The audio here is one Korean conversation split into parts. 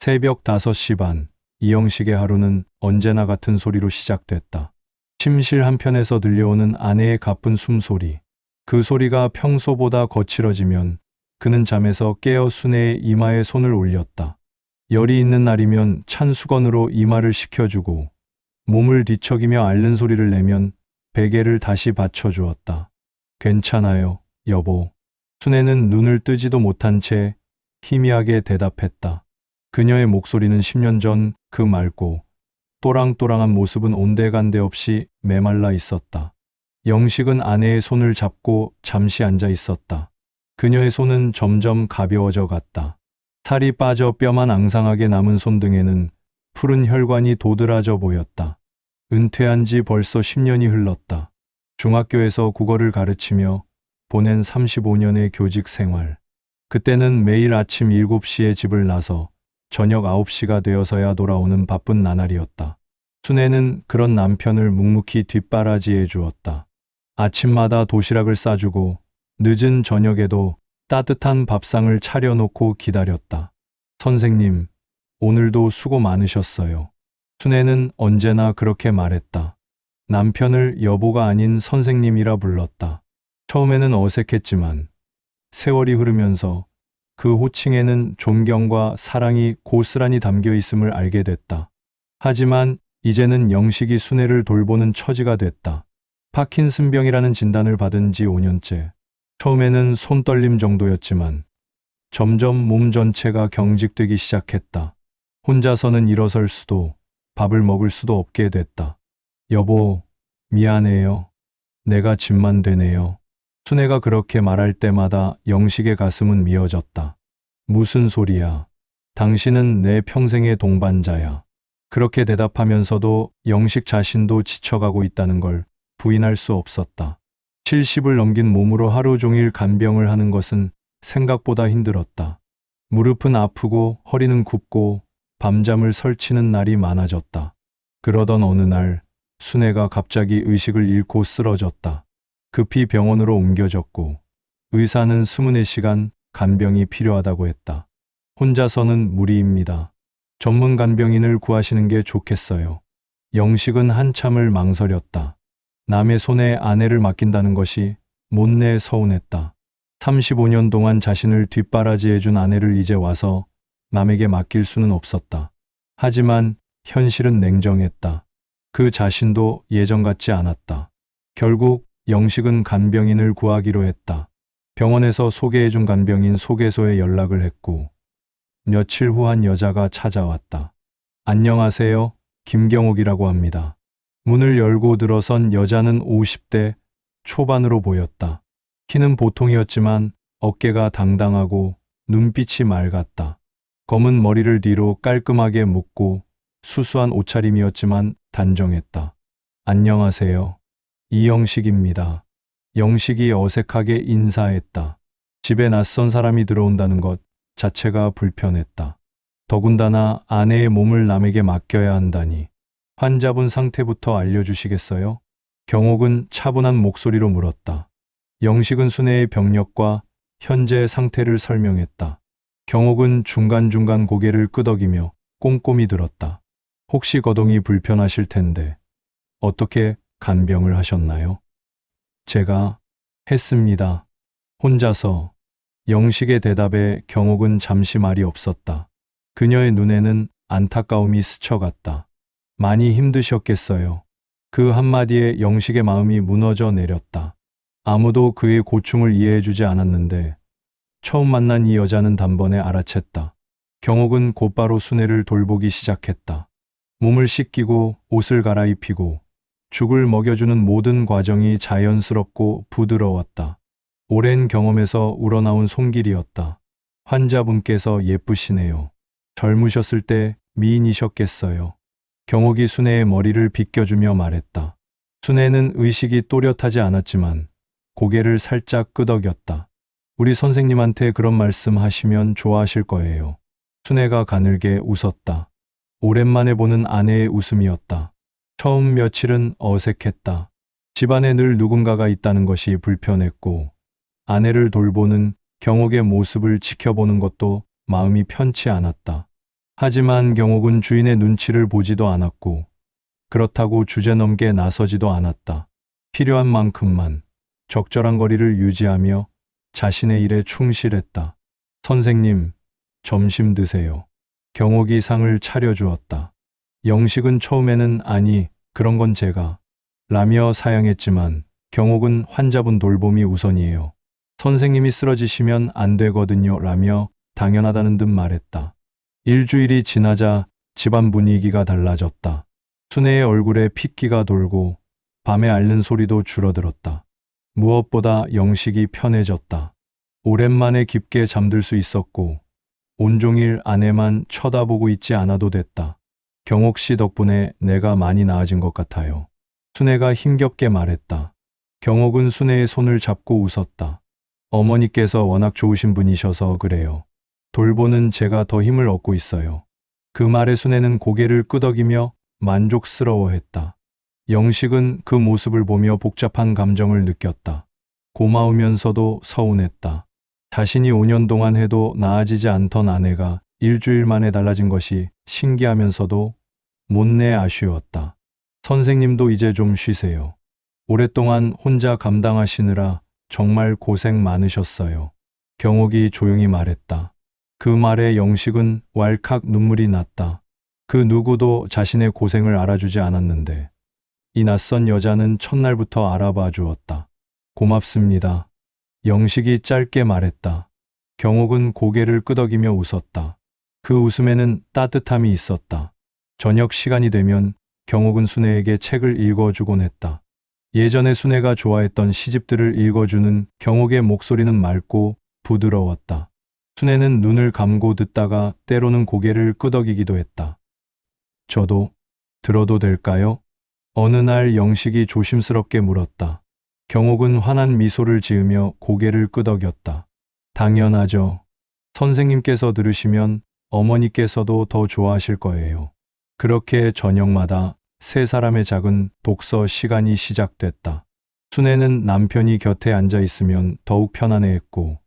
새벽 5시 반, 이영식의 하루는 언제나 같은 소리로 시작됐다. 침실 한편에서 들려오는 아내의 가쁜 숨소리. 그 소리가 평소보다 거칠어지면 그는 잠에서 깨어 순애의 이마에 손을 올렸다. 열이 있는 날이면 찬 수건으로 이마를 식혀주고 몸을 뒤척이며 앓는 소리를 내면 베개를 다시 받쳐주었다. 괜찮아요, 여보. 순애는 눈을 뜨지도 못한 채 희미하게 대답했다. 그녀의 목소리는 10년 전 그 맑고 또랑또랑한 모습은 온데간데 없이 메말라 있었다. 영식은 아내의 손을 잡고 잠시 앉아 있었다. 그녀의 손은 점점 가벼워져 갔다. 살이 빠져 뼈만 앙상하게 남은 손등에는 푸른 혈관이 도드라져 보였다. 은퇴한 지 벌써 10년이 흘렀다. 중학교에서 국어를 가르치며 보낸 35년의 교직 생활. 그때는 매일 아침 7시에 집을 나서 저녁 9시가 되어서야 돌아오는 바쁜 나날이었다. 순애는 그런 남편을 묵묵히 뒷바라지해 주었다. 아침마다 도시락을 싸주고 늦은 저녁에도 따뜻한 밥상을 차려놓고 기다렸다. 선생님, 오늘도 수고 많으셨어요. 순애는 언제나 그렇게 말했다. 남편을 여보가 아닌 선생님이라 불렀다. 처음에는 어색했지만 세월이 흐르면서 그 호칭에는 존경과 사랑이 고스란히 담겨 있음을 알게 됐다. 하지만 이제는 영식이 순애를 돌보는 처지가 됐다. 파킨슨병이라는 진단을 받은 지 5년째. 처음에는 손떨림 정도였지만 점점 몸 전체가 경직되기 시작했다. 혼자서는 일어설 수도 밥을 먹을 수도 없게 됐다. 여보, 미안해요. 내가 짐만 되네요. 순애가 그렇게 말할 때마다 영식의 가슴은 미어졌다. 무슨 소리야. 당신은 내 평생의 동반자야. 그렇게 대답하면서도 영식 자신도 지쳐가고 있다는 걸 부인할 수 없었다. 70을 넘긴 몸으로 하루 종일 간병을 하는 것은 생각보다 힘들었다. 무릎은 아프고 허리는 굽고 밤잠을 설치는 날이 많아졌다. 그러던 어느 날 순애가 갑자기 의식을 잃고 쓰러졌다. 급히 병원으로 옮겨졌고 의사는 24시간 간병이 필요하다고 했다. 혼자서는 무리입니다. 전문 간병인을 구하시는 게 좋겠어요. 영식은 한참을 망설였다. 남의 손에 아내를 맡긴다는 것이 못내 서운했다. 35년 동안 자신을 뒷바라지해준 아내를 이제 와서 남에게 맡길 수는 없었다. 하지만 현실은 냉정했다. 그 자신도 예전 같지 않았다. 결국 영식은 간병인을 구하기로 했다. 병원에서 소개해준 간병인 소개소에 연락을 했고 며칠 후 한 여자가 찾아왔다. 안녕하세요. 김경옥이라고 합니다. 문을 열고 들어선 여자는 50대 초반으로 보였다. 키는 보통이었지만 어깨가 당당하고 눈빛이 맑았다. 검은 머리를 뒤로 깔끔하게 묶고 수수한 옷차림이었지만 단정했다. 안녕하세요. 이영식입니다. 영식이 어색하게 인사했다. 집에 낯선 사람이 들어온다는 것 자체가 불편했다. 더군다나 아내의 몸을 남에게 맡겨야 한다니. 환자분 상태부터 알려주시겠어요? 경옥은 차분한 목소리로 물었다. 영식은 순애의 병력과 현재 상태를 설명했다. 경옥은 중간중간 고개를 끄덕이며 꼼꼼히 들었다. 혹시 거동이 불편하실 텐데 어떻게 간병을 하셨나요? 제가 했습니다. 혼자서. 영식의 대답에 경옥은 잠시 말이 없었다. 그녀의 눈에는 안타까움이 스쳐갔다. 많이 힘드셨겠어요. 그 한마디에 영식의 마음이 무너져 내렸다. 아무도 그의 고충을 이해해주지 않았는데 처음 만난 이 여자는 단번에 알아챘다. 경옥은 곧바로 순애를 돌보기 시작했다. 몸을 씻기고 옷을 갈아입히고 죽을 먹여주는 모든 과정이 자연스럽고 부드러웠다. 오랜 경험에서 우러나온 손길이었다. 환자분께서 예쁘시네요. 젊으셨을 때 미인이셨겠어요. 경옥이 순애의 머리를 빗겨주며 말했다. 순애는 의식이 또렷하지 않았지만 고개를 살짝 끄덕였다. 우리 선생님한테 그런 말씀 하시면 좋아하실 거예요. 순애가 가늘게 웃었다. 오랜만에 보는 아내의 웃음이었다. 처음 며칠은 어색했다. 집안에 늘 누군가가 있다는 것이 불편했고 아내를 돌보는 경옥의 모습을 지켜보는 것도 마음이 편치 않았다. 하지만 경옥은 주인의 눈치를 보지도 않았고 그렇다고 주제넘게 나서지도 않았다. 필요한 만큼만 적절한 거리를 유지하며 자신의 일에 충실했다. 선생님, 점심 드세요. 경옥이 상을 차려주었다. 영식은 처음에는 아니, 그런 건 제가 라며 사양했지만 경옥은 환자분 돌봄이 우선이에요. 선생님이 쓰러지시면 안 되거든요 라며 당연하다는 듯 말했다. 일주일이 지나자 집안 분위기가 달라졌다. 순애의 얼굴에 핏기가 돌고 밤에 앓는 소리도 줄어들었다. 무엇보다 영식이 편해졌다. 오랜만에 깊게 잠들 수 있었고 온종일 아내만 쳐다보고 있지 않아도 됐다. 경옥 씨 덕분에 내가 많이 나아진 것 같아요. 순애가 힘겹게 말했다. 경옥은 순애의 손을 잡고 웃었다. 어머니께서 워낙 좋으신 분이셔서 그래요. 돌보는 제가 더 힘을 얻고 있어요. 그 말에 순애는 고개를 끄덕이며 만족스러워했다. 영식은 그 모습을 보며 복잡한 감정을 느꼈다. 고마우면서도 서운했다. 자신이 5년 동안 해도 나아지지 않던 아내가 일주일 만에 달라진 것이 신기하면서도 못내 아쉬웠다. 선생님도 이제 좀 쉬세요. 오랫동안 혼자 감당하시느라 정말 고생 많으셨어요. 경옥이 조용히 말했다. 그 말에 영식은 왈칵 눈물이 났다. 그 누구도 자신의 고생을 알아주지 않았는데 이 낯선 여자는 첫날부터 알아봐 주었다. 고맙습니다. 영식이 짧게 말했다. 경옥은 고개를 끄덕이며 웃었다. 그 웃음에는 따뜻함이 있었다. 저녁 시간이 되면 경옥은 순애에게 책을 읽어주곤 했다. 예전에 순애가 좋아했던 시집들을 읽어주는 경옥의 목소리는 맑고 부드러웠다. 순애는 눈을 감고 듣다가 때로는 고개를 끄덕이기도 했다. 저도 들어도 될까요? 어느 날 영식이 조심스럽게 물었다. 경옥은 환한 미소를 지으며 고개를 끄덕였다. 당연하죠. 선생님께서 들으시면 어머니께서도 더 좋아하실 거예요. 그렇게 저녁마다 세 사람의 작은 독서 시간이 시작됐다. 순애는 남편이 곁에 앉아 있으면 더욱 편안해했고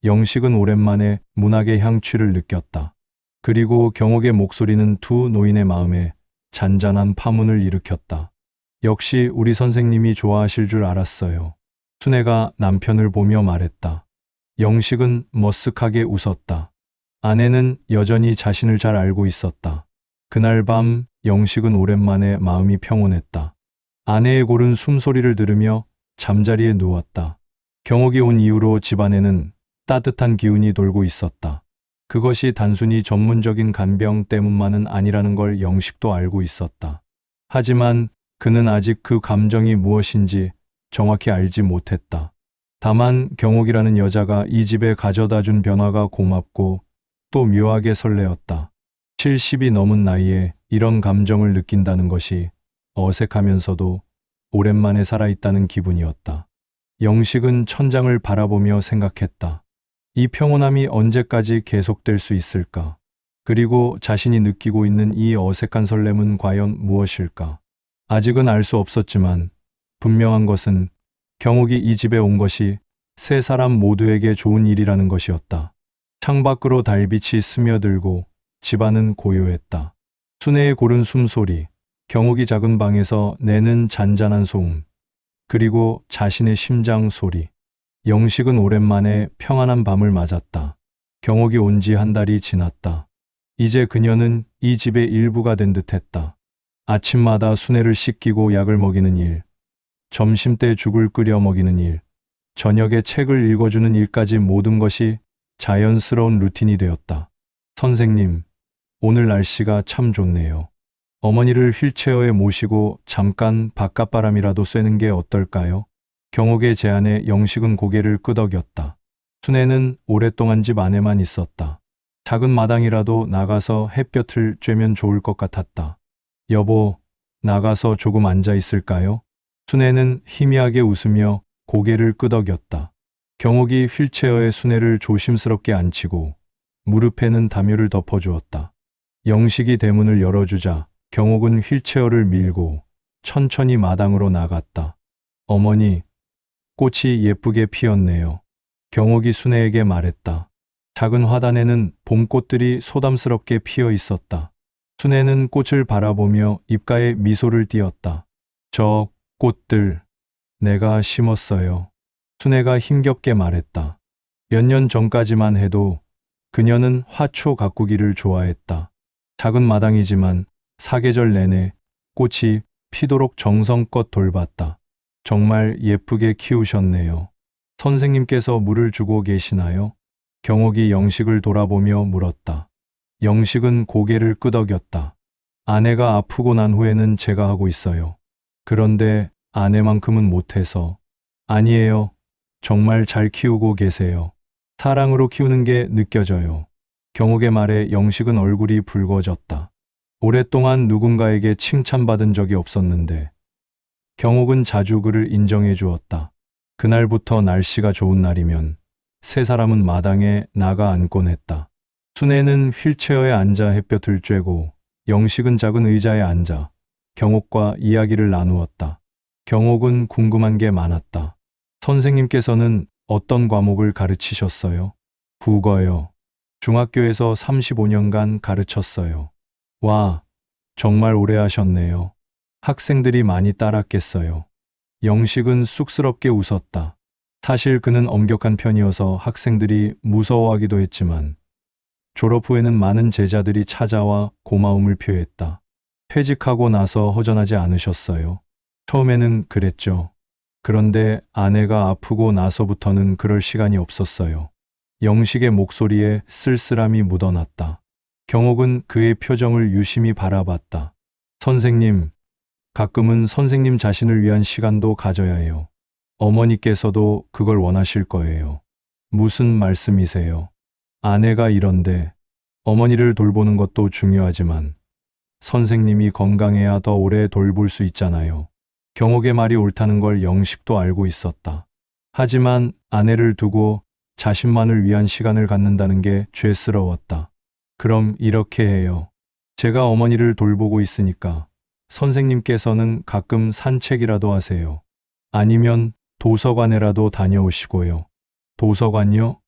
영식은 오랜만에 문학의 향취를 느꼈다. 그리고 경옥의 목소리는 두 노인의 마음에 잔잔한 파문을 일으켰다. 역시 우리 선생님이 좋아하실 줄 알았어요. 순애가 남편을 보며 말했다. 영식은 머쓱하게 웃었다. 아내는 여전히 자신을 잘 알고 있었다. 그날 밤 영식은 오랜만에 마음이 평온했다. 아내의 고른 숨소리를 들으며 잠자리에 누웠다. 경옥이 온 이후로 집안에는 따뜻한 기운이 돌고 있었다. 그것이 단순히 전문적인 간병 때문만은 아니라는 걸 영식도 알고 있었다. 하지만 그는 아직 그 감정이 무엇인지 정확히 알지 못했다. 다만 경옥이라는 여자가 이 집에 가져다 준 변화가 고맙고 또 묘하게 설레었다. 70이 넘은 나이에 이런 감정을 느낀다는 것이 어색하면서도 오랜만에 살아있다는 기분이었다. 영식은 천장을 바라보며 생각했다. 이 평온함이 언제까지 계속될 수 있을까? 그리고 자신이 느끼고 있는 이 어색한 설렘은 과연 무엇일까? 아직은 알 수 없었지만 분명한 것은 경옥이 이 집에 온 것이 세 사람 모두에게 좋은 일이라는 것이었다. 창밖으로 달빛이 스며들고 집안은 고요했다. 순애의 고른 숨소리, 경옥이 작은 방에서 내는 잔잔한 소음, 그리고 자신의 심장 소리. 영식은 오랜만에 평안한 밤을 맞았다. 경옥이 온 지 한 달이 지났다. 이제 그녀는 이 집의 일부가 된 듯했다. 아침마다 순애를 씻기고 약을 먹이는 일, 점심때 죽을 끓여 먹이는 일, 저녁에 책을 읽어주는 일까지 모든 것이 자연스러운 루틴이 되었다. 선생님, 오늘 날씨가 참 좋네요. 어머니를 휠체어에 모시고 잠깐 바깥바람이라도 쐬는 게 어떨까요? 경옥의 제안에 영식은 고개를 끄덕였다. 순애는 오랫동안 집 안에만 있었다. 작은 마당이라도 나가서 햇볕을 쬐면 좋을 것 같았다. 여보, 나가서 조금 앉아 있을까요? 순애는 희미하게 웃으며 고개를 끄덕였다. 경옥이 휠체어에 순애를 조심스럽게 앉히고 무릎에는 담요를 덮어주었다. 영식이 대문을 열어주자 경옥은 휠체어를 밀고 천천히 마당으로 나갔다. 어머니, 꽃이 예쁘게 피었네요. 경옥이 순애에게 말했다. 작은 화단에는 봄꽃들이 소담스럽게 피어 있었다. 순애는 꽃을 바라보며 입가에 미소를 띄었다. 저 꽃들 내가 심었어요. 순애가 힘겹게 말했다. 몇 년 전까지만 해도 그녀는 화초 가꾸기를 좋아했다. 작은 마당이지만 사계절 내내 꽃이 피도록 정성껏 돌봤다. 정말 예쁘게 키우셨네요. 선생님께서 물을 주고 계시나요? 경옥이 영식을 돌아보며 물었다. 영식은 고개를 끄덕였다. 아내가 아프고 난 후에는 제가 하고 있어요. 그런데 아내만큼은 못해서. 아니에요. 정말 잘 키우고 계세요. 사랑으로 키우는 게 느껴져요. 경옥의 말에 영식은 얼굴이 붉어졌다. 오랫동안 누군가에게 칭찬받은 적이 없었는데 경옥은 자주 그를 인정해 주었다. 그날부터 날씨가 좋은 날이면 세 사람은 마당에 나가 앉곤 했다. 순애는 휠체어에 앉아 햇볕을 쬐고 영식은 작은 의자에 앉아 경옥과 이야기를 나누었다. 경옥은 궁금한 게 많았다. 선생님께서는 어떤 과목을 가르치셨어요? 국어요. 중학교에서 35년간 가르쳤어요. 와, 정말 오래 하셨네요. 학생들이 많이 따랐겠어요. 영식은 쑥스럽게 웃었다. 사실 그는 엄격한 편이어서 학생들이 무서워하기도 했지만 졸업 후에는 많은 제자들이 찾아와 고마움을 표했다. 퇴직하고 나서 허전하지 않으셨어요? 처음에는 그랬죠. 그런데 아내가 아프고 나서부터는 그럴 시간이 없었어요. 영식의 목소리에 쓸쓸함이 묻어났다. 경옥은 그의 표정을 유심히 바라봤다. 선생님, 가끔은 선생님 자신을 위한 시간도 가져야 해요. 어머니께서도 그걸 원하실 거예요. 무슨 말씀이세요? 아내가 이런데 어머니를 돌보는 것도 중요하지만 선생님이 건강해야 더 오래 돌볼 수 있잖아요. 경옥의 말이 옳다는 걸 영식도 알고 있었다. 하지만 아내를 두고 자신만을 위한 시간을 갖는다는 게 죄스러웠다. 그럼 이렇게 해요. 제가 어머니를 돌보고 있으니까 선생님께서는 가끔 산책이라도 하세요. 아니면 도서관에라도 다녀오시고요. 도서관요?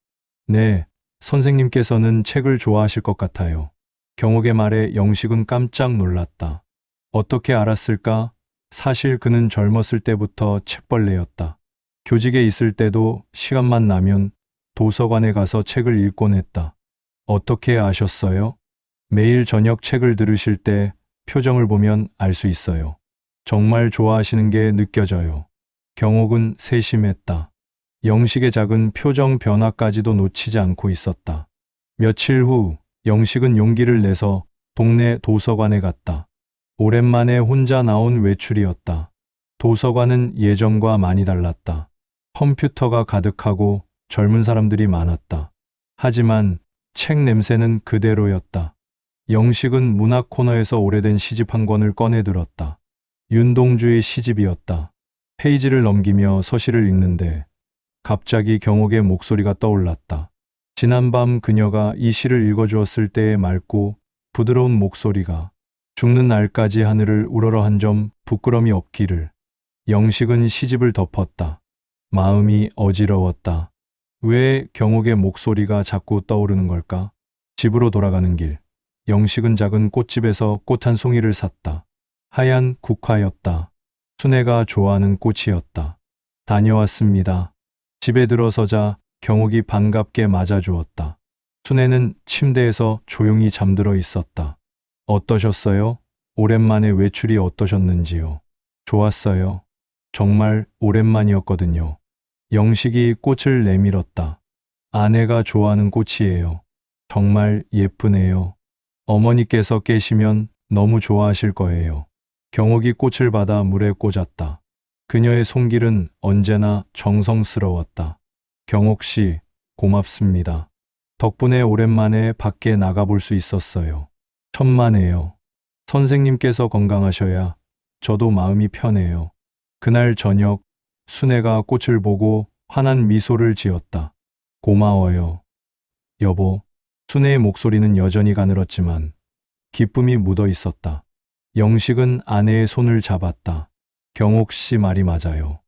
네, 선생님께서는 책을 좋아하실 것 같아요. 경옥의 말에 영식은 깜짝 놀랐다. 어떻게 알았을까? 사실 그는 젊었을 때부터 책벌레였다. 교직에 있을 때도 시간만 나면 도서관에 가서 책을 읽곤 했다. 어떻게 아셨어요? 매일 저녁 책을 들으실 때 표정을 보면 알 수 있어요. 정말 좋아하시는 게 느껴져요. 경옥은 세심했다. 영식의 작은 표정 변화까지도 놓치지 않고 있었다. 며칠 후 영식은 용기를 내서 동네 도서관에 갔다. 오랜만에 혼자 나온 외출이었다. 도서관은 예전과 많이 달랐다. 컴퓨터가 가득하고 젊은 사람들이 많았다. 하지만 책 냄새는 그대로였다. 영식은 문학 코너에서 오래된 시집 한 권을 꺼내 들었다. 윤동주의 시집이었다. 페이지를 넘기며 서시를 읽는데 갑자기 경옥의 목소리가 떠올랐다. 지난밤 그녀가 이 시를 읽어주었을 때의 맑고 부드러운 목소리가 죽는 날까지 하늘을 우러러 한 점 부끄럼이 없기를. 영식은 시집을 덮었다. 마음이 어지러웠다. 왜 경옥의 목소리가 자꾸 떠오르는 걸까? 집으로 돌아가는 길. 영식은 작은 꽃집에서 꽃 한 송이를 샀다. 하얀 국화였다. 순애가 좋아하는 꽃이었다. 다녀왔습니다. 집에 들어서자 경옥이 반갑게 맞아주었다. 순애는 침대에서 조용히 잠들어 있었다. 어떠셨어요? 오랜만에 외출이 어떠셨는지요? 좋았어요. 정말 오랜만이었거든요. 영식이 꽃을 내밀었다. 아내가 좋아하는 꽃이에요. 정말 예쁘네요. 어머니께서 깨시면 너무 좋아하실 거예요. 경옥이 꽃을 받아 물에 꽂았다. 그녀의 손길은 언제나 정성스러웠다. 경옥 씨, 고맙습니다. 덕분에 오랜만에 밖에 나가볼 수 있었어요. 천만에요. 선생님께서 건강하셔야 저도 마음이 편해요. 그날 저녁 순애가 꽃을 보고 환한 미소를 지었다. 고마워요. 여보. 순애의 목소리는 여전히 가늘었지만 기쁨이 묻어 있었다. 영식은 아내의 손을 잡았다. 경옥 씨 말이 맞아요.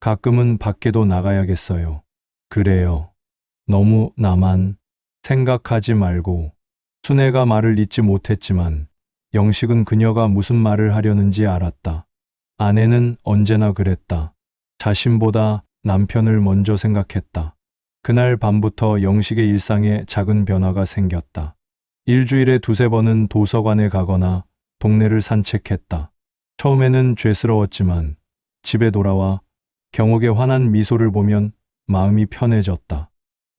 가끔은 밖에도 나가야겠어요. 그래요. 너무 나만 생각하지 말고. 순애가 말을 잇지 못했지만 영식은 그녀가 무슨 말을 하려는지 알았다. 아내는 언제나 그랬다. 자신보다 남편을 먼저 생각했다. 그날 밤부터 영식의 일상에 작은 변화가 생겼다. 일주일에 두세 번은 도서관에 가거나 동네를 산책했다. 처음에는 죄스러웠지만 집에 돌아와 경옥의 환한 미소를 보면 마음이 편해졌다.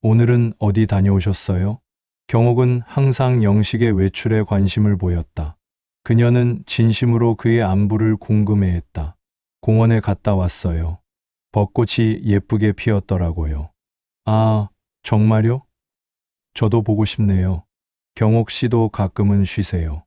오늘은 어디 다녀오셨어요? 경옥은 항상 영식의 외출에 관심을 보였다. 그녀는 진심으로 그의 안부를 궁금해했다. 공원에 갔다 왔어요. 벚꽃이 예쁘게 피었더라고요. 아, 정말요? 저도 보고 싶네요. 경옥 씨도 가끔은 쉬세요.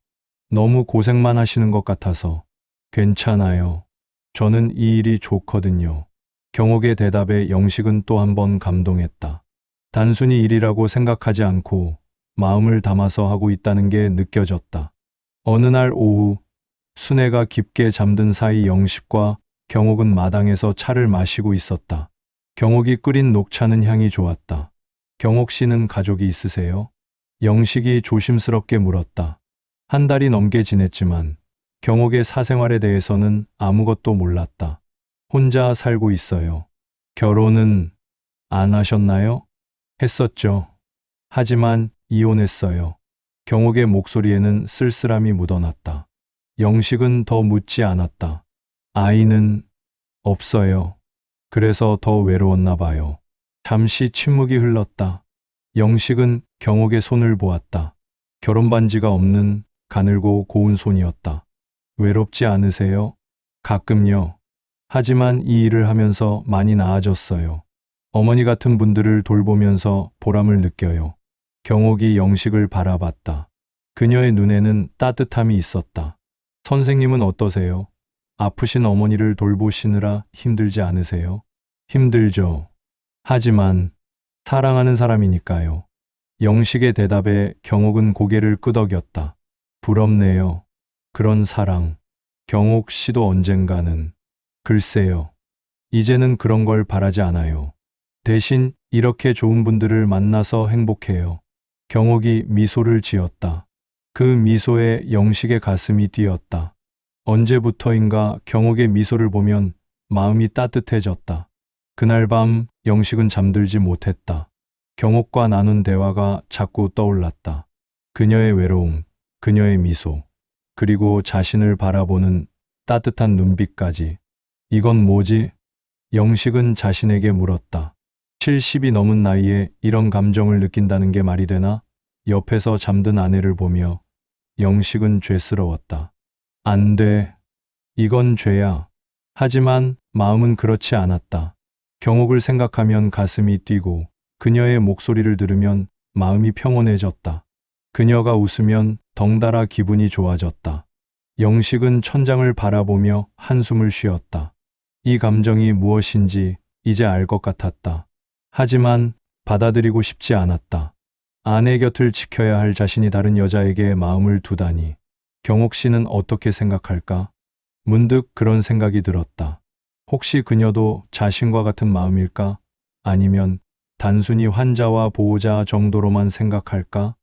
너무 고생만 하시는 것 같아서. 괜찮아요. 저는 이 일이 좋거든요. 경옥의 대답에 영식은 또 한 번 감동했다. 단순히 일이라고 생각하지 않고 마음을 담아서 하고 있다는 게 느껴졌다. 어느 날 오후, 순애가 깊게 잠든 사이 영식과 경옥은 마당에서 차를 마시고 있었다. 경옥이 끓인 녹차는 향이 좋았다. 경옥 씨는 가족이 있으세요? 영식이 조심스럽게 물었다. 한 달이 넘게 지냈지만 경옥의 사생활에 대해서는 아무것도 몰랐다. 혼자 살고 있어요. 결혼은 안 하셨나요? 했었죠. 하지만 이혼했어요. 경옥의 목소리에는 쓸쓸함이 묻어났다. 영식은 더 묻지 않았다. 아이는 없어요. 그래서 더 외로웠나 봐요. 잠시 침묵이 흘렀다. 영식은 경옥의 손을 보았다. 결혼 반지가 없는 가늘고 고운 손이었다. 외롭지 않으세요? 가끔요. 하지만 이 일을 하면서 많이 나아졌어요. 어머니 같은 분들을 돌보면서 보람을 느껴요. 경옥이 영식을 바라봤다. 그녀의 눈에는 따뜻함이 있었다. 선생님은 어떠세요? 아프신 어머니를 돌보시느라 힘들지 않으세요? 힘들죠. 하지만 사랑하는 사람이니까요. 영식의 대답에 경옥은 고개를 끄덕였다. 부럽네요. 그런 사랑. 경옥 씨도 언젠가는. 글쎄요. 이제는 그런 걸 바라지 않아요. 대신 이렇게 좋은 분들을 만나서 행복해요. 경옥이 미소를 지었다. 그 미소에 영식의 가슴이 뛰었다. 언제부터인가 경옥의 미소를 보면 마음이 따뜻해졌다. 그날 밤 영식은 잠들지 못했다. 경옥과 나눈 대화가 자꾸 떠올랐다. 그녀의 외로움, 그녀의 미소, 그리고 자신을 바라보는 따뜻한 눈빛까지. 이건 뭐지? 영식은 자신에게 물었다. 70이 넘은 나이에 이런 감정을 느낀다는 게 말이 되나? 옆에서 잠든 아내를 보며 영식은 죄스러웠다. 안 돼. 이건 죄야. 하지만 마음은 그렇지 않았다. 경옥을 생각하면 가슴이 뛰고 그녀의 목소리를 들으면 마음이 평온해졌다. 그녀가 웃으면 덩달아 기분이 좋아졌다. 영식은 천장을 바라보며 한숨을 쉬었다. 이 감정이 무엇인지 이제 알 것 같았다. 하지만 받아들이고 싶지 않았다. 아내 곁을 지켜야 할 자신이 다른 여자에게 마음을 두다니. 경옥 씨는 어떻게 생각할까? 문득 그런 생각이 들었다. 혹시 그녀도 자신과 같은 마음일까? 아니면 단순히 환자와 보호자 정도로만 생각할까?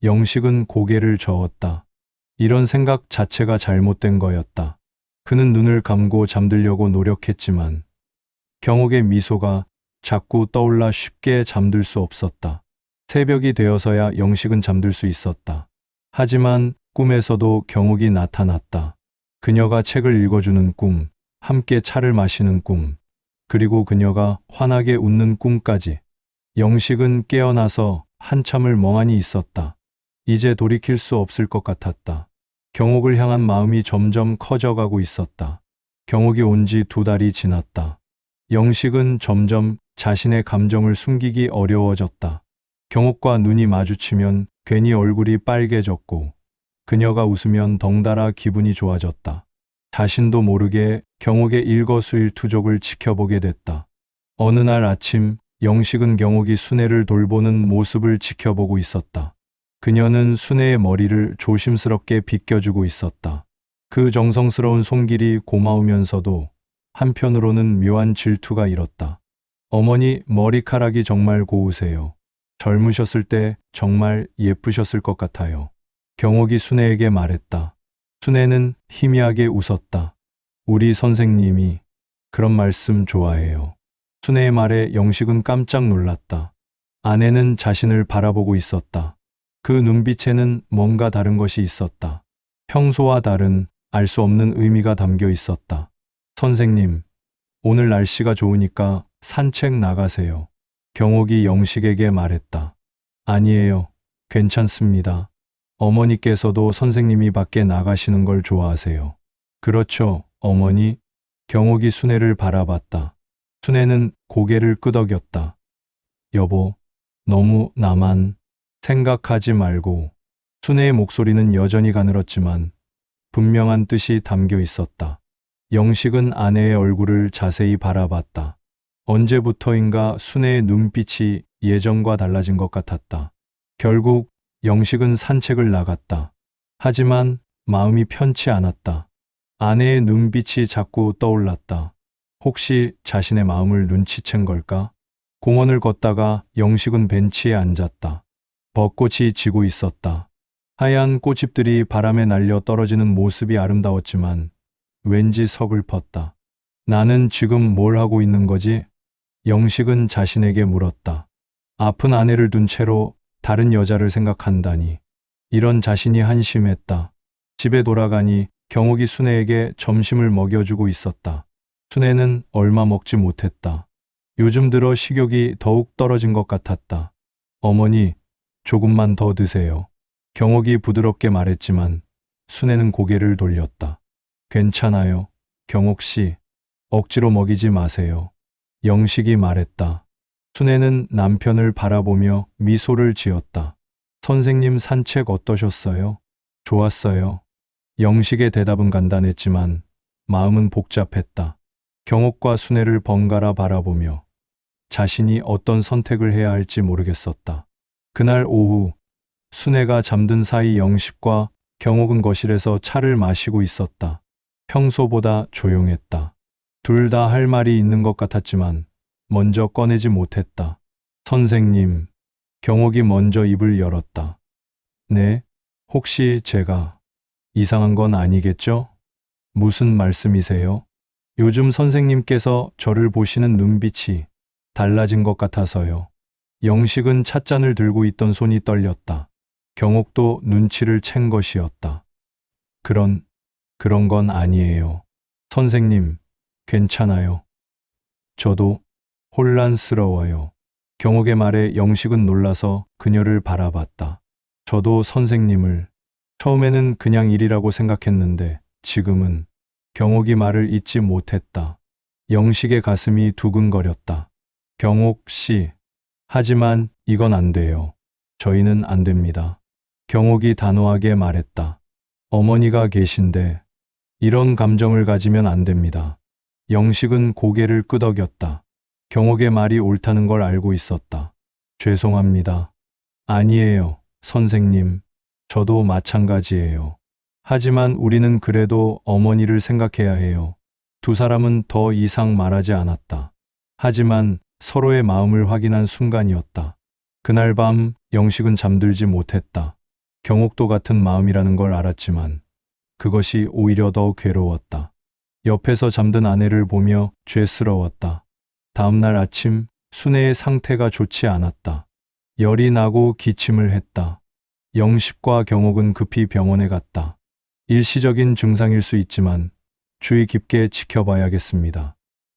영식은 고개를 저었다. 이런 생각 자체가 잘못된 거였다. 그는 눈을 감고 잠들려고 노력했지만 경옥의 미소가 자꾸 떠올라 쉽게 잠들 수 없었다. 새벽이 되어서야 영식은 잠들 수 있었다. 하지만 꿈에서도 경옥이 나타났다. 그녀가 책을 읽어주는 꿈, 함께 차를 마시는 꿈, 그리고 그녀가 환하게 웃는 꿈까지. 영식은 깨어나서 한참을 멍하니 있었다. 이제 돌이킬 수 없을 것 같았다. 경옥을 향한 마음이 점점 커져가고 있었다. 경옥이 온 지 2달이 지났다. 영식은 점점 자신의 감정을 숨기기 어려워졌다. 경옥과 눈이 마주치면 괜히 얼굴이 빨개졌고 그녀가 웃으면 덩달아 기분이 좋아졌다. 자신도 모르게 경옥의 일거수일투족을 지켜보게 됐다. 어느 날 아침 영식은 경옥이 순애를 돌보는 모습을 지켜보고 있었다. 그녀는 순애의 머리를 조심스럽게 빗겨주고 있었다. 그 정성스러운 손길이 고마우면서도 한편으로는 묘한 질투가 일었다. 어머니, 머리카락이 정말 고우세요. 젊으셨을 때 정말 예쁘셨을 것 같아요. 경옥이 순애에게 말했다. 순애는 희미하게 웃었다. 우리 선생님이 그런 말씀 좋아해요. 순애의 말에 영식은 깜짝 놀랐다. 아내는 자신을 바라보고 있었다. 그 눈빛에는 뭔가 다른 것이 있었다. 평소와 다른 알 수 없는 의미가 담겨 있었다. 선생님, 오늘 날씨가 좋으니까 산책 나가세요. 경옥이 영식에게 말했다. 아니에요. 괜찮습니다. 어머니께서도 선생님이 밖에 나가시는 걸 좋아하세요. 그렇죠, 어머니. 경옥이 순애를 바라봤다. 순애는 고개를 끄덕였다. 여보, 너무 나만 생각하지 말고. 순애의 목소리는 여전히 가늘었지만 분명한 뜻이 담겨 있었다. 영식은 아내의 얼굴을 자세히 바라봤다. 언제부터인가 순애의 눈빛이 예전과 달라진 것 같았다. 결국 영식은 산책을 나갔다. 하지만 마음이 편치 않았다. 아내의 눈빛이 자꾸 떠올랐다. 혹시 자신의 마음을 눈치챈 걸까? 공원을 걷다가 영식은 벤치에 앉았다. 벚꽃이 지고 있었다. 하얀 꽃잎들이 바람에 날려 떨어지는 모습이 아름다웠지만 왠지 서글펐다. 나는 지금 뭘 하고 있는 거지? 영식은 자신에게 물었다. 아픈 아내를 둔 채로 다른 여자를 생각한다니. 이런 자신이 한심했다. 집에 돌아가니 경옥이 순애에게 점심을 먹여주고 있었다. 순애는 얼마 먹지 못했다. 요즘 들어 식욕이 더욱 떨어진 것 같았다. 어머니, 조금만 더 드세요. 경옥이 부드럽게 말했지만 순애는 고개를 돌렸다. 괜찮아요, 경옥 씨. 억지로 먹이지 마세요. 영식이 말했다. 순애는 남편을 바라보며 미소를 지었다. 선생님 산책 어떠셨어요? 좋았어요. 영식의 대답은 간단했지만 마음은 복잡했다. 경옥과 순애를 번갈아 바라보며 자신이 어떤 선택을 해야 할지 모르겠었다. 그날 오후 순애가 잠든 사이 영식과 경옥은 거실에서 차를 마시고 있었다. 평소보다 조용했다. 둘 다 할 말이 있는 것 같았지만 먼저 꺼내지 못했다. 선생님, 경옥이 먼저 입을 열었다. 네, 혹시 제가 이상한 건 아니겠죠? 무슨 말씀이세요? 요즘 선생님께서 저를 보시는 눈빛이 달라진 것 같아서요. 영식은 찻잔을 들고 있던 손이 떨렸다. 경옥도 눈치를 챈 것이었다. 그런 건 아니에요. 선생님, 괜찮아요. 저도 혼란스러워요. 경옥의 말에 영식은 놀라서 그녀를 바라봤다. 저도 선생님을 처음에는 그냥 일이라고 생각했는데 지금은. 경옥이 말을 잇지 못했다. 영식의 가슴이 두근거렸다. 경옥 씨, 하지만 이건 안 돼요. 저희는 안 됩니다. 경옥이 단호하게 말했다. 어머니가 계신데 이런 감정을 가지면 안 됩니다. 영식은 고개를 끄덕였다. 경옥의 말이 옳다는 걸 알고 있었다. 죄송합니다. 아니에요, 선생님. 저도 마찬가지예요. 하지만 우리는 그래도 어머니를 생각해야 해요. 두 사람은 더 이상 말하지 않았다. 하지만 서로의 마음을 확인한 순간이었다. 그날 밤 영식은 잠들지 못했다. 경옥도 같은 마음이라는 걸 알았지만 그것이 오히려 더 괴로웠다. 옆에서 잠든 아내를 보며 죄스러웠다. 다음 날 아침 순애의 상태가 좋지 않았다. 열이 나고 기침을 했다. 영식과 경옥은 급히 병원에 갔다. 일시적인 증상일 수 있지만 주의 깊게 지켜봐야겠습니다.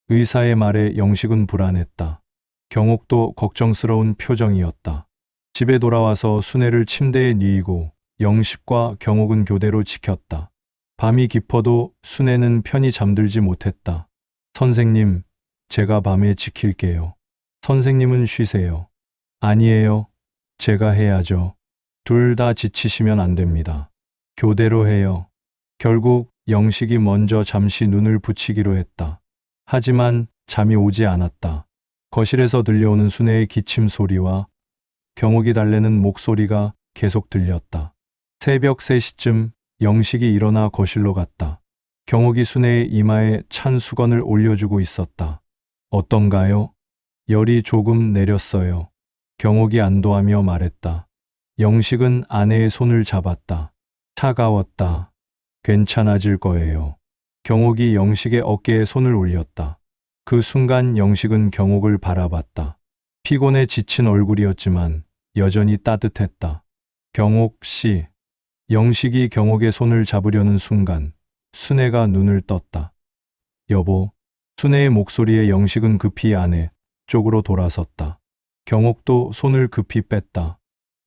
의사의 말에 영식은 불안했다. 경옥도 걱정스러운 표정이었다. 집에 돌아와서 순애를 침대에 뉘이고 영식과 경옥은 교대로 지켰다. 밤이 깊어도 순애는 편히 잠들지 못했다. 선생님, 제가 밤에 지킬게요. 선생님은 쉬세요. 아니에요. 제가 해야죠. 둘 다 지치시면 안 됩니다. 교대로 해요. 결국 영식이 먼저 잠시 눈을 붙이기로 했다. 하지만 잠이 오지 않았다. 거실에서 들려오는 순애의 기침 소리와 경옥이 달래는 목소리가 계속 들렸다. 새벽 3시쯤 영식이 일어나 거실로 갔다. 경옥이 순애의 이마에 찬 수건을 올려주고 있었다. 어떤가요? 열이 조금 내렸어요. 경옥이 안도하며 말했다. 영식은 아내의 손을 잡았다. 차가웠다. 괜찮아질 거예요. 경옥이 영식의 어깨에 손을 올렸다. 그 순간 영식은 경옥을 바라봤다. 피곤에 지친 얼굴이었지만 여전히 따뜻했다. 경옥 씨. 영식이 경옥의 손을 잡으려는 순간 순애가 눈을 떴다. 여보. 순애의 목소리에 영식은 급히 아내 쪽으로 돌아섰다. 경옥도 손을 급히 뺐다.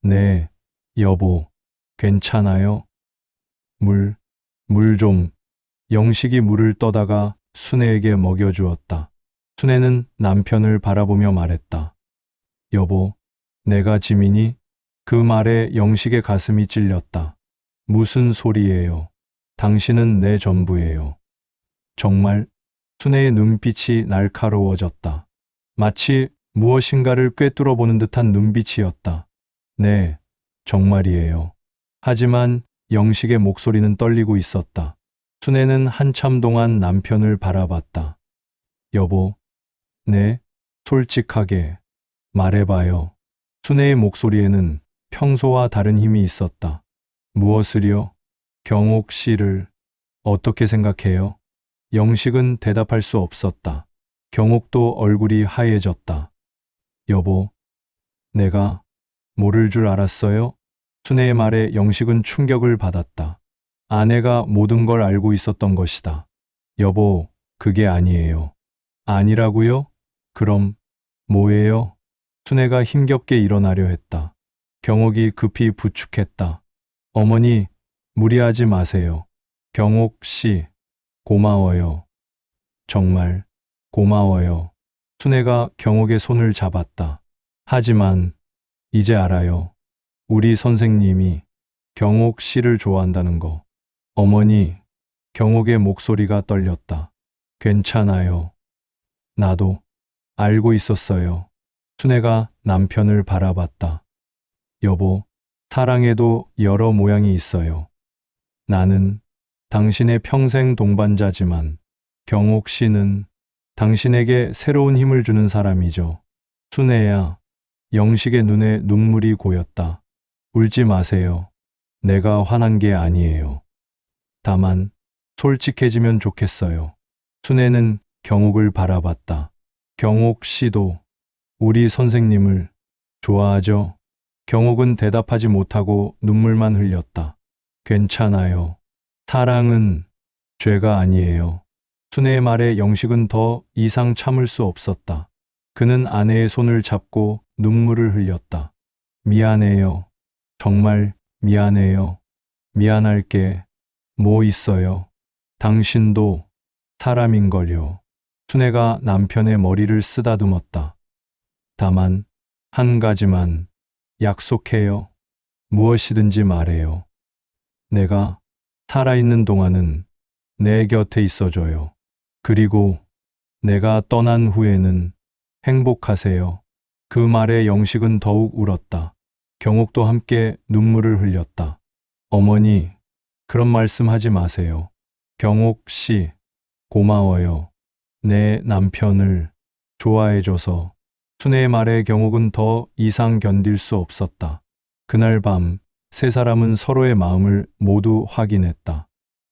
네, 여보. 괜찮아요? 물 좀. 영식이 물을 떠다가 순애에게 먹여주었다. 순애는 남편을 바라보며 말했다. 여보, 내가 지민이? 그 말에 영식의 가슴이 찔렸다. 무슨 소리예요? 당신은 내 전부예요. 정말? 순애의 눈빛이 날카로워졌다. 마치 무엇인가를 꿰뚫어 보는 듯한 눈빛이었다. 네, 정말이에요. 하지만 영식의 목소리는 떨리고 있었다. 순애는 한참 동안 남편을 바라봤다. 여보, 네, 솔직하게 말해봐요. 순애의 목소리에는 평소와 다른 힘이 있었다. 무엇을요? 경옥 씨를 어떻게 생각해요? 영식은 대답할 수 없었다. 경옥도 얼굴이 하얘졌다. 여보, 내가 모를 줄 알았어요? 순애의 말에 영식은 충격을 받았다. 아내가 모든 걸 알고 있었던 것이다. 여보, 그게 아니에요. 아니라고요? 그럼 뭐예요? 순애가 힘겹게 일어나려 했다. 경옥이 급히 부축했다. 어머니, 무리하지 마세요. 경옥 씨, 고마워요. 정말 고마워요. 순애가 경옥의 손을 잡았다. 하지만 이제 알아요. 우리 선생님이 경옥 씨를 좋아한다는 거. 어머니, 경옥의 목소리가 떨렸다. 괜찮아요. 나도 알고 있었어요. 순애가 남편을 바라봤다. 여보, 사랑에도 여러 모양이 있어요. 나는 당신의 평생 동반자지만 경옥 씨는 당신에게 새로운 힘을 주는 사람이죠. 순애야. 영식의 눈에 눈물이 고였다. 울지 마세요. 내가 화난 게 아니에요. 다만 솔직해지면 좋겠어요. 순애는 경옥을 바라봤다. 경옥 씨도 우리 선생님을 좋아하죠? 경옥은 대답하지 못하고 눈물만 흘렸다. 괜찮아요. 사랑은 죄가 아니에요. 순애의 말에 영식은 더 이상 참을 수 없었다. 그는 아내의 손을 잡고 눈물을 흘렸다. 미안해요. 정말 미안해요. 미안할 게 뭐 있어요. 당신도 사람인걸요. 순애가 남편의 머리를 쓰다듬었다. 다만 한 가지만 약속해요. 무엇이든지 말해요. 내가 살아있는 동안은 내 곁에 있어줘요. 그리고 내가 떠난 후에는 행복하세요. 그 말에 영식은 더욱 울었다. 경옥도 함께 눈물을 흘렸다. 어머니, 그런 말씀 하지 마세요. 경옥 씨, 고마워요. 내 남편을 좋아해줘서. 순애의 말에 경옥은 더 이상 견딜 수 없었다. 그날 밤, 세 사람은 서로의 마음을 모두 확인했다.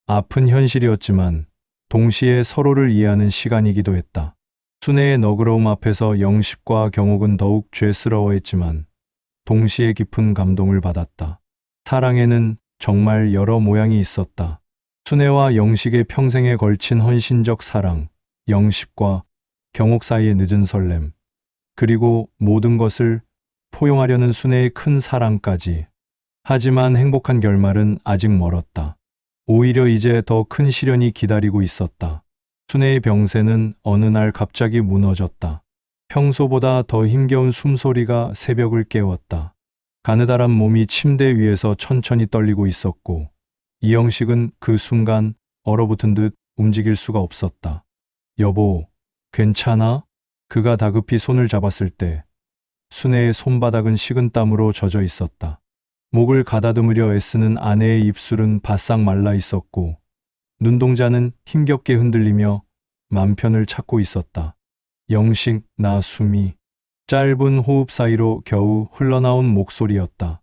아픈 현실이었지만 동시에 서로를 이해하는 시간이기도 했다. 순애의 너그러움 앞에서 영식과 경옥은 더욱 죄스러워했지만 동시에 깊은 감동을 받았다. 사랑에는 정말 여러 모양이 있었다. 순애와 영식의 평생에 걸친 헌신적 사랑, 영식과 경옥 사이의 늦은 설렘, 그리고 모든 것을 포용하려는 순애의 큰 사랑까지. 하지만 행복한 결말은 아직 멀었다. 오히려 이제 더 큰 시련이 기다리고 있었다. 순애의 병세는 어느 날 갑자기 무너졌다. 평소보다 더 힘겨운 숨소리가 새벽을 깨웠다. 가느다란 몸이 침대 위에서 천천히 떨리고 있었고 이영식은 그 순간 얼어붙은 듯 움직일 수가 없었다. 여보, 괜찮아? 그가 다급히 손을 잡았을 때 순애의 손바닥은 식은땀으로 젖어 있었다. 목을 가다듬으려 애쓰는 아내의 입술은 바싹 말라 있었고 눈동자는 힘겹게 흔들리며 맘편을 찾고 있었다. 영식, 나 숨이 짧은 호흡 사이로 겨우 흘러나온 목소리였다.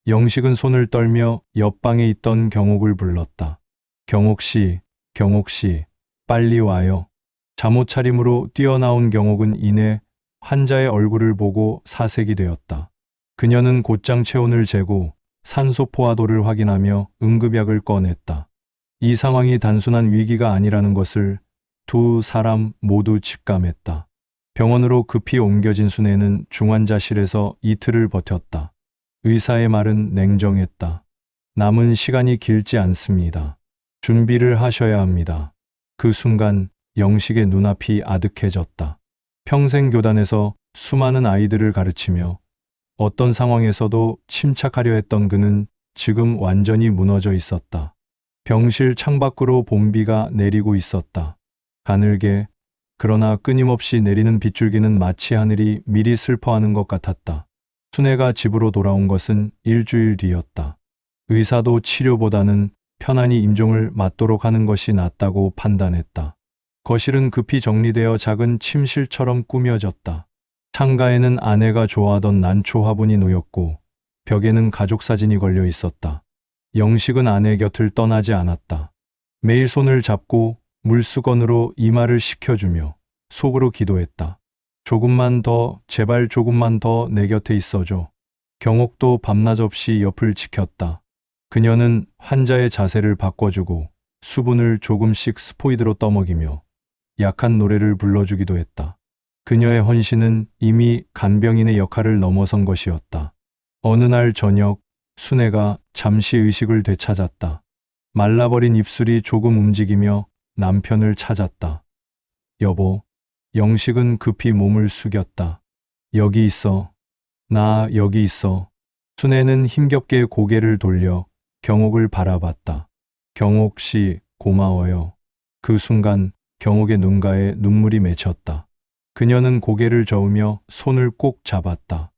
영식은 손을 떨며 옆방에 있던 경옥을 불렀다. 경옥 씨, 경옥 씨, 빨리 와요. 잠옷 차림으로 뛰어나온 경옥은 이내 환자의 얼굴을 보고 사색이 되었다. 그녀는 곧장 체온을 재고 산소 포화도를 확인하며 응급약을 꺼냈다. 이 상황이 단순한 위기가 아니라는 것을 두 사람 모두 직감했다. 병원으로 급히 옮겨진 순애는 중환자실에서 이틀을 버텼다. 의사의 말은 냉정했다. 남은 시간이 길지 않습니다. 준비를 하셔야 합니다. 그 순간 영식의 눈앞이 아득해졌다. 평생 교단에서 수많은 아이들을 가르치며 어떤 상황에서도 침착하려 했던 그는 지금 완전히 무너져 있었다. 병실 창밖으로 봄비가 내리고 있었다. 가늘게, 그러나 끊임없이 내리는 빗줄기는 마치 하늘이 미리 슬퍼하는 것 같았다. 순애가 집으로 돌아온 것은 일주일 뒤였다. 의사도 치료보다는 편안히 임종을 맞도록 하는 것이 낫다고 판단했다. 거실은 급히 정리되어 작은 침실처럼 꾸며졌다. 창가에는 아내가 좋아하던 난초 화분이 놓였고 벽에는 가족 사진이 걸려 있었다. 영식은 아내 곁을 떠나지 않았다. 매일 손을 잡고 물수건으로 이마를 식혀주며 속으로 기도했다. 조금만 더, 제발 조금만 더 내 곁에 있어줘. 경옥도 밤낮 없이 옆을 지켰다. 그녀는 환자의 자세를 바꿔주고 수분을 조금씩 스포이드로 떠먹이며 약한 노래를 불러주기도 했다. 그녀의 헌신은 이미 간병인의 역할을 넘어선 것이었다. 어느 날 저녁, 순애가 잠시 의식을 되찾았다. 말라버린 입술이 조금 움직이며 남편을 찾았다. 여보, 영식은 급히 몸을 숙였다. 여기 있어. 나 여기 있어. 순애는 힘겹게 고개를 돌려 경옥을 바라봤다. 경옥 씨, 고마워요. 그 순간 경옥의 눈가에 눈물이 맺혔다. 그녀는 고개를 저으며 손을 꼭 잡았다.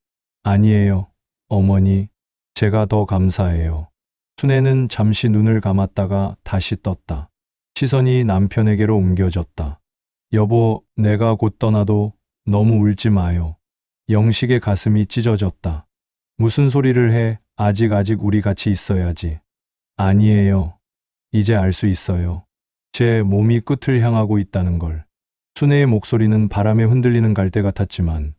아니에요, 어머니. 제가 더 감사해요. 순애는 잠시 눈을 감았다가 다시 떴다. 시선이 남편에게로 옮겨졌다. 여보, 내가 곧 떠나도 너무 울지 마요. 영식의 가슴이 찢어졌다. 무슨 소리를 해. 아직 우리 같이 있어야지. 아니에요. 이제 알 수 있어요. 제 몸이 끝을 향하고 있다는 걸. 순애의 목소리는 바람에 흔들리는 갈대 같았지만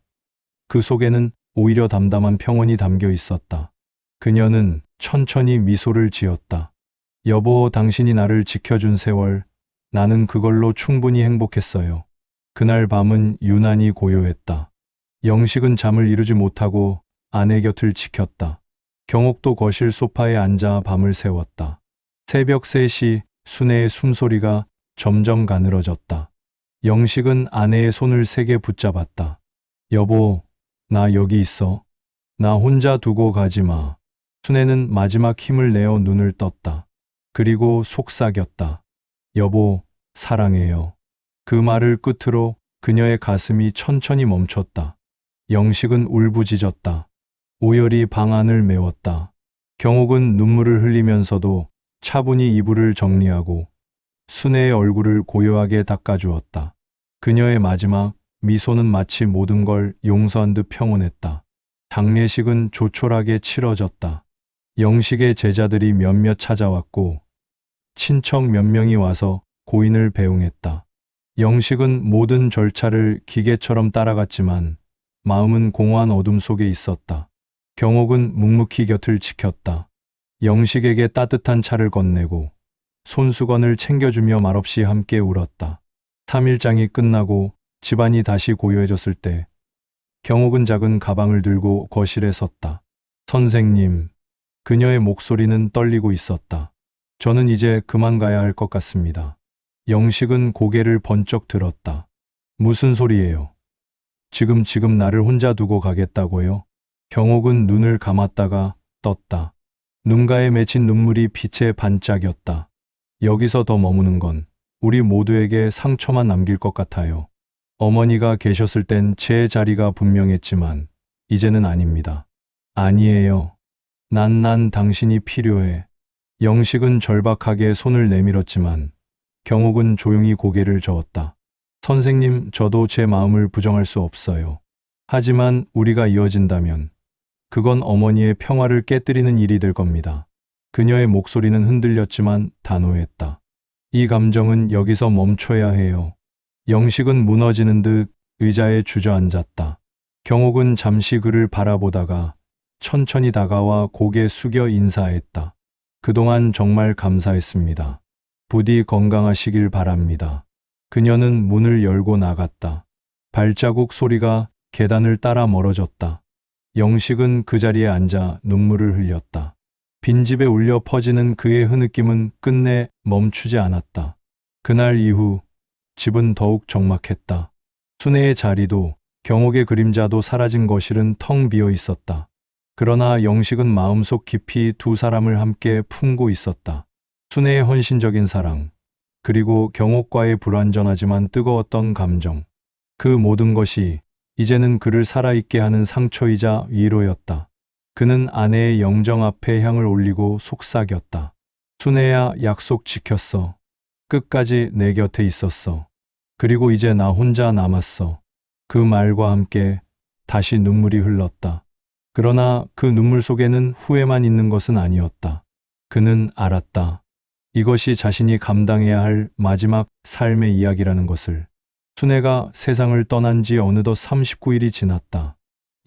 그 속에는 오히려 담담한 평온이 담겨 있었다. 그녀는 천천히 미소를 지었다. 여보, 당신이 나를 지켜준 세월, 나는 그걸로 충분히 행복했어요. 그날 밤은 유난히 고요했다. 영식은 잠을 이루지 못하고 아내 곁을 지켰다. 경옥도 거실 소파에 앉아 밤을 새웠다. 새벽 3시 순애의 숨소리가 점점 가늘어졌다. 영식은 아내의 손을 세게 붙잡았다. 여보, 나 여기 있어. 나 혼자 두고 가지 마. 순애는 마지막 힘을 내어 눈을 떴다. 그리고 속삭였다. 여보, 사랑해요. 그 말을 끝으로 그녀의 가슴이 천천히 멈췄다. 영식은 울부짖었다. 오열이 방 안을 메웠다. 경옥은 눈물을 흘리면서도 차분히 이불을 정리하고 순애의 얼굴을 고요하게 닦아주었다. 그녀의 마지막 미소는 마치 모든 걸 용서한 듯 평온했다. 장례식은 조촐하게 치러졌다. 영식의 제자들이 몇몇 찾아왔고 친척 몇 명이 와서 고인을 배웅했다. 영식은 모든 절차를 기계처럼 따라갔지만 마음은 공허한 어둠 속에 있었다. 경옥은 묵묵히 곁을 지켰다. 영식에게 따뜻한 차를 건네고 손수건을 챙겨주며 말없이 함께 울었다. 3일장이 끝나고 집안이 다시 고요해졌을 때 경옥은 작은 가방을 들고 거실에 섰다. 선생님, 그녀의 목소리는 떨리고 있었다. 저는 이제 그만 가야 할 것 같습니다. 영식은 고개를 번쩍 들었다. 무슨 소리예요? 지금 나를 혼자 두고 가겠다고요? 경옥은 눈을 감았다가 떴다. 눈가에 맺힌 눈물이 빛에 반짝였다. 여기서 더 머무는 건 우리 모두에게 상처만 남길 것 같아요. 어머니가 계셨을 땐 제 자리가 분명했지만 이제는 아닙니다. 아니에요. 난 당신이 필요해. 영식은 절박하게 손을 내밀었지만 경옥은 조용히 고개를 저었다. 선생님, 저도 제 마음을 부정할 수 없어요. 하지만 우리가 이어진다면 그건 어머니의 평화를 깨뜨리는 일이 될 겁니다. 그녀의 목소리는 흔들렸지만 단호했다. 이 감정은 여기서 멈춰야 해요. 영식은 무너지는 듯 의자에 주저앉았다. 경옥은 잠시 그를 바라보다가 천천히 다가와 고개 숙여 인사했다. 그동안 정말 감사했습니다. 부디 건강하시길 바랍니다. 그녀는 문을 열고 나갔다. 발자국 소리가 계단을 따라 멀어졌다. 영식은 그 자리에 앉아 눈물을 흘렸다. 빈집에 울려 퍼지는 그의 흐느낌은 끝내 멈추지 않았다. 그날 이후 집은 더욱 적막했다. 순애의 자리도 경옥의 그림자도 사라진 거실은 텅 비어 있었다. 그러나 영식은 마음속 깊이 두 사람을 함께 품고 있었다. 순애의 헌신적인 사랑, 그리고 경옥과의 불완전하지만 뜨거웠던 감정. 그 모든 것이 이제는 그를 살아있게 하는 상처이자 위로였다. 그는 아내의 영정 앞에 향을 올리고 속삭였다. 순애야, 약속 지켰어. 끝까지 내 곁에 있었어. 그리고 이제 나 혼자 남았어. 그 말과 함께 다시 눈물이 흘렀다. 그러나 그 눈물 속에는 후회만 있는 것은 아니었다. 그는 알았다. 이것이 자신이 감당해야 할 마지막 삶의 이야기라는 것을. 순애가 세상을 떠난 지 어느덧 39일이 지났다.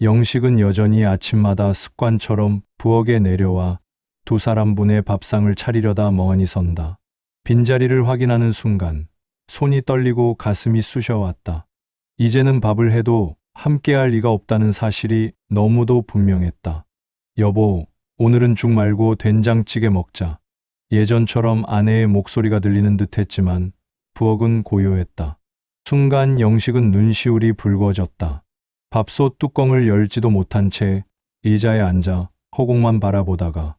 영식은 여전히 아침마다 습관처럼 부엌에 내려와 두 사람분의 밥상을 차리려다 멍하니 선다. 빈자리를 확인하는 순간 손이 떨리고 가슴이 쑤셔왔다. 이제는 밥을 해도 함께할 리가 없다는 사실이 너무도 분명했다. 여보, 오늘은 죽 말고 된장찌개 먹자. 예전처럼 아내의 목소리가 들리는 듯했지만 부엌은 고요했다. 순간 영식은 눈시울이 붉어졌다. 밥솥 뚜껑을 열지도 못한 채 의자에 앉아 허공만 바라보다가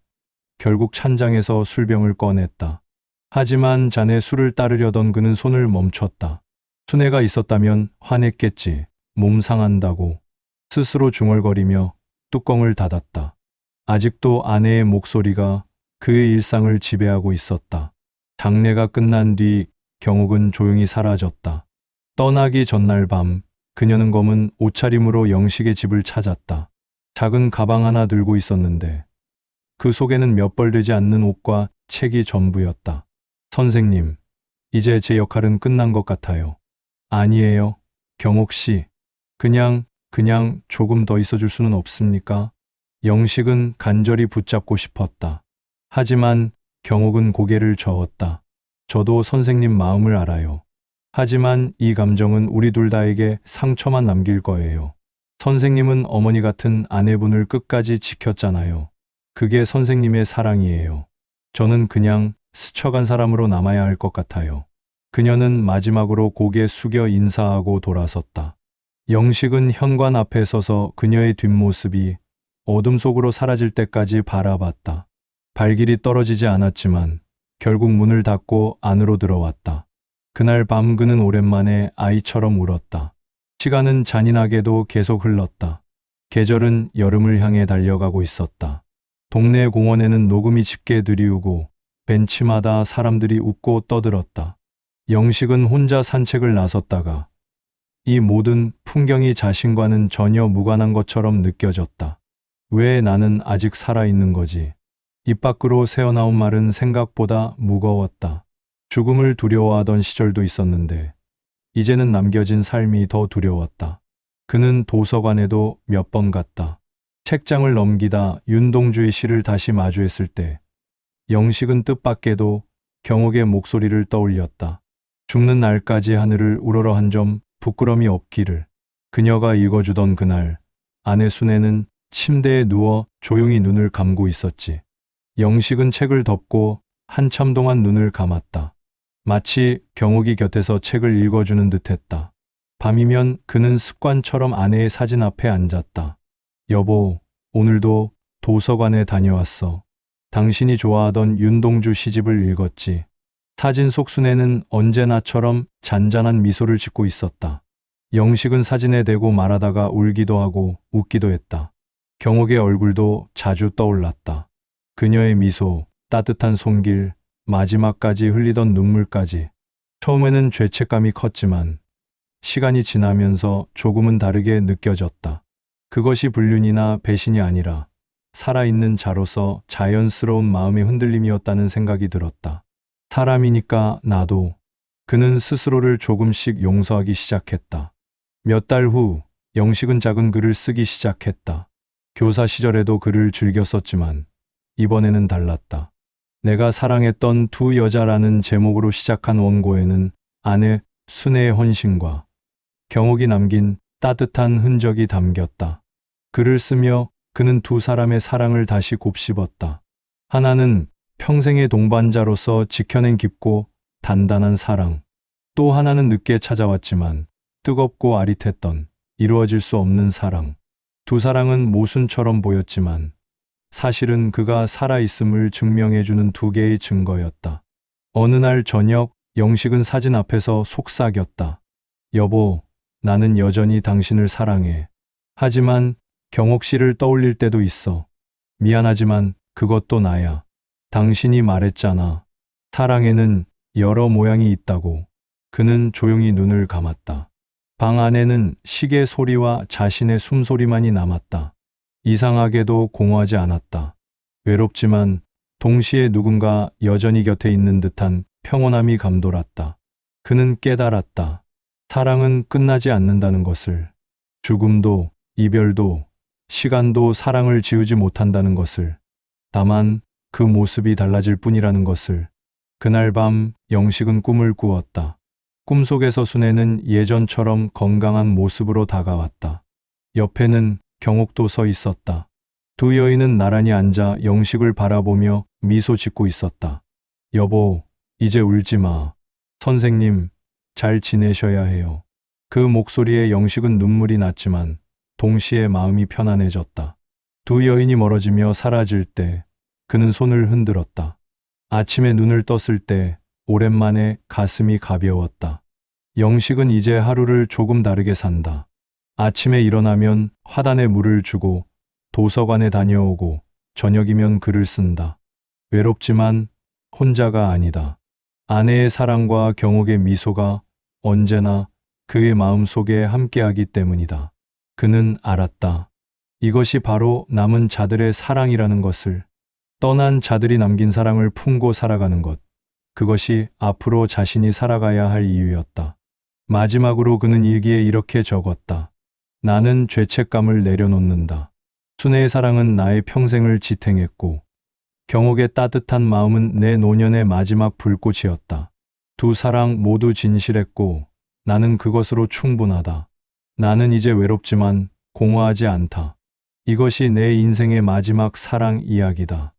결국 찬장에서 술병을 꺼냈다. 하지만 잔에 술을 따르려던 그는 손을 멈췄다. 순애가 있었다면 화냈겠지. 몸 상한다고. 스스로 중얼거리며 뚜껑을 닫았다. 아직도 아내의 목소리가 그의 일상을 지배하고 있었다. 장례가 끝난 뒤 경옥은 조용히 사라졌다. 떠나기 전날 밤 그녀는 검은 옷차림으로 영식의 집을 찾았다. 작은 가방 하나 들고 있었는데 그 속에는 몇 벌 되지 않는 옷과 책이 전부였다. 선생님, 이제 제 역할은 끝난 것 같아요. 아니에요, 경옥 씨. 그냥 조금 더 있어줄 수는 없습니까? 영식은 간절히 붙잡고 싶었다. 하지만 경옥은 고개를 저었다. 저도 선생님 마음을 알아요. 하지만 이 감정은 우리 둘 다에게 상처만 남길 거예요. 선생님은 어머니 같은 아내분을 끝까지 지켰잖아요. 그게 선생님의 사랑이에요. 저는 그냥 스쳐간 사람으로 남아야 할 것 같아요. 그녀는 마지막으로 고개 숙여 인사하고 돌아섰다. 영식은 현관 앞에 서서 그녀의 뒷모습이 어둠 속으로 사라질 때까지 바라봤다. 발길이 떨어지지 않았지만 결국 문을 닫고 안으로 들어왔다. 그날 밤 그는 오랜만에 아이처럼 울었다. 시간은 잔인하게도 계속 흘렀다. 계절은 여름을 향해 달려가고 있었다. 동네 공원에는 녹음이 짙게 들이우고 벤치마다 사람들이 웃고 떠들었다. 영식은 혼자 산책을 나섰다가 이 모든 풍경이 자신과는 전혀 무관한 것처럼 느껴졌다. 왜 나는 아직 살아있는 거지? 입 밖으로 새어나온 말은 생각보다 무거웠다. 죽음을 두려워하던 시절도 있었는데 이제는 남겨진 삶이 더 두려웠다. 그는 도서관에도 몇 번 갔다. 책장을 넘기다 윤동주의 시를 다시 마주했을 때 영식은 뜻밖에도 경옥의 목소리를 떠올렸다. 죽는 날까지 하늘을 우러러 한 점 부끄럼이 없기를. 그녀가 읽어주던 그날 아내 순애는 침대에 누워 조용히 눈을 감고 있었지. 영식은 책을 덮고 한참 동안 눈을 감았다. 마치 경옥이 곁에서 책을 읽어주는 듯했다. 밤이면 그는 습관처럼 아내의 사진 앞에 앉았다. 여보, 오늘도 도서관에 다녀왔어. 당신이 좋아하던 윤동주 시집을 읽었지. 사진 속 순애는 언제나처럼 잔잔한 미소를 짓고 있었다. 영식은 사진에 대고 말하다가 울기도 하고 웃기도 했다. 경옥의 얼굴도 자주 떠올랐다. 그녀의 미소, 따뜻한 손길, 마지막까지 흘리던 눈물까지. 처음에는 죄책감이 컸지만 시간이 지나면서 조금은 다르게 느껴졌다. 그것이 불륜이나 배신이 아니라 살아있는 자로서 자연스러운 마음의 흔들림이었다는 생각이 들었다. 사람이니까 나도. 그는 스스로를 조금씩 용서하기 시작했다. 몇 달 후 영식은 작은 글을 쓰기 시작했다. 교사 시절에도 글을 즐겨 썼지만 이번에는 달랐다. 내가 사랑했던 두 여자라는 제목으로 시작한 원고에는 아내 순애의 헌신과 경옥이 남긴 따뜻한 흔적이 담겼다. 글을 쓰며 그는 두 사람의 사랑을 다시 곱씹었다. 하나는 평생의 동반자로서 지켜낸 깊고 단단한 사랑. 또 하나는 늦게 찾아왔지만 뜨겁고 아릿했던 이루어질 수 없는 사랑. 두 사랑은 모순처럼 보였지만 사실은 그가 살아있음을 증명해주는 두 개의 증거였다. 어느 날 저녁 영식은 사진 앞에서 속삭였다. 여보, 나는 여전히 당신을 사랑해. 하지만 경옥 씨를 떠올릴 때도 있어. 미안하지만 그것도 나야. 당신이 말했잖아. 사랑에는 여러 모양이 있다고. 그는 조용히 눈을 감았다. 방 안에는 시계 소리와 자신의 숨소리만이 남았다. 이상하게도 공허하지 않았다. 외롭지만 동시에 누군가 여전히 곁에 있는 듯한 평온함이 감돌았다. 그는 깨달았다. 사랑은 끝나지 않는다는 것을. 죽음도, 이별도, 시간도 사랑을 지우지 못한다는 것을. 다만 그 모습이 달라질 뿐이라는 것을. 그날 밤 영식은 꿈을 꾸었다. 꿈속에서 순애는 예전처럼 건강한 모습으로 다가왔다. 옆에는 경옥도 서 있었다. 두 여인은 나란히 앉아 영식을 바라보며 미소 짓고 있었다. 여보, 이제 울지 마. 선생님, 잘 지내셔야 해요. 그 목소리에 영식은 눈물이 났지만 동시에 마음이 편안해졌다. 두 여인이 멀어지며 사라질 때 그는 손을 흔들었다. 아침에 눈을 떴을 때 오랜만에 가슴이 가벼웠다. 영식은 이제 하루를 조금 다르게 산다. 아침에 일어나면 화단에 물을 주고 도서관에 다녀오고 저녁이면 글을 쓴다. 외롭지만 혼자가 아니다. 아내의 사랑과 경옥의 미소가 언제나 그의 마음속에 함께하기 때문이다. 그는 알았다. 이것이 바로 남은 자들의 사랑이라는 것을. 떠난 자들이 남긴 사랑을 품고 살아가는 것. 그것이 앞으로 자신이 살아가야 할 이유였다. 마지막으로 그는 일기에 이렇게 적었다. 나는 죄책감을 내려놓는다. 순애의 사랑은 나의 평생을 지탱했고 경옥의 따뜻한 마음은 내 노년의 마지막 불꽃이었다. 두 사랑 모두 진실했고 나는 그것으로 충분하다. 나는 이제 외롭지만 공허하지 않다. 이것이 내 인생의 마지막 사랑 이야기다.